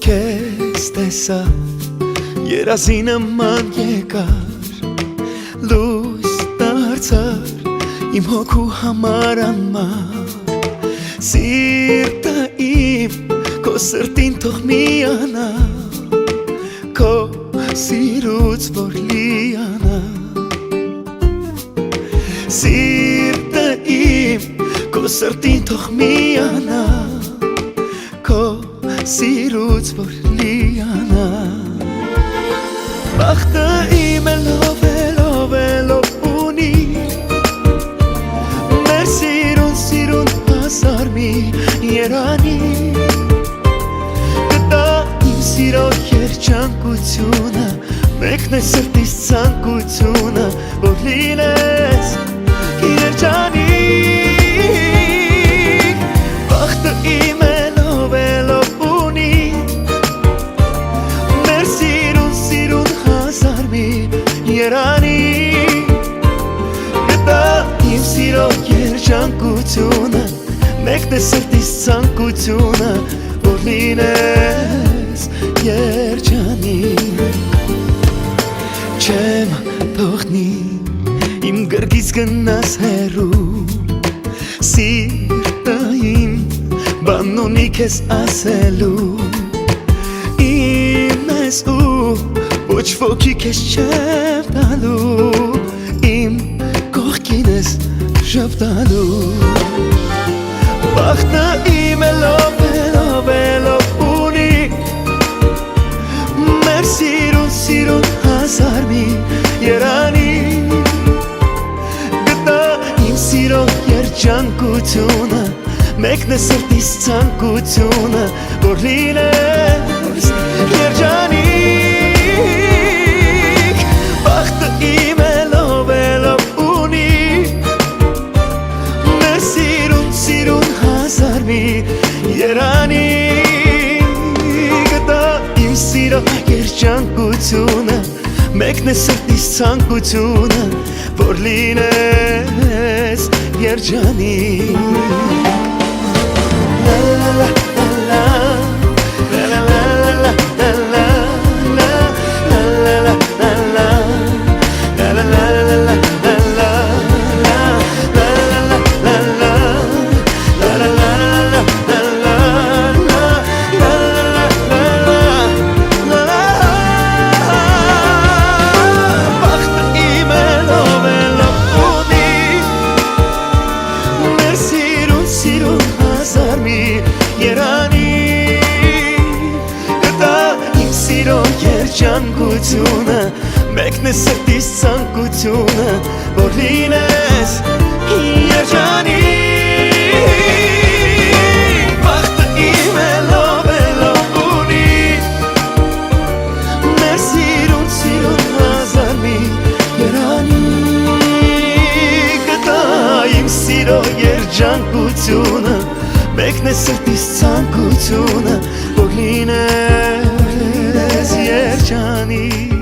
քեզ տեսա երազի նման եկար լույս դարձար իմ հոգու համար անմար սիրտը իմ քո սրտին թող միանա քո սիրուց որ լիանա սիրտը իմ քո սրտին թող միանա քո սիրուց որ լիանա բախտը իմ լով ունի մեր սիրուն հազար մի երանի կտա իմ սիրո երջանկությունը մեկն է սրտիս ցանկությունը որ լինես երջանիկ բախտը իմ լով ունի մեր սիրուն հազար մի երանի կտա իմ սիրո երջանկությունը մեկն է սրտիս ցանկությունը որ լինես երջանիկ չեմ թողնի իմ գրկից գնաս հեռու սիրտը իմ բան ունի քեզ ասելու իմ ես ու ոչ ոքի քեզ չեմ տալու իմ կողքին ես շպտալու բախտը իմ լով ունի մեր սիրուն հազար մի երանի գտա իմ սիրո երջանկությունը մեկն է սրտիս ցանկությունը որ լինես երջանիկ բախտը իմ լով ունի մեր սիրուն հազար մի երանի գտա իմ սիրո երջանկությունը մեկն է սրտիս ցանկությունը որ լինես երջանիկ երջանկությունը մեկն է սրտիս ցանկությունը որ լինես երջանիկ բախտը իմ լով ունի մեր սիրուն հազար մի երանի կտա իմ սիրո երջանկությունը մեկն է սրտիս ցանկությունը որ լինես Johnny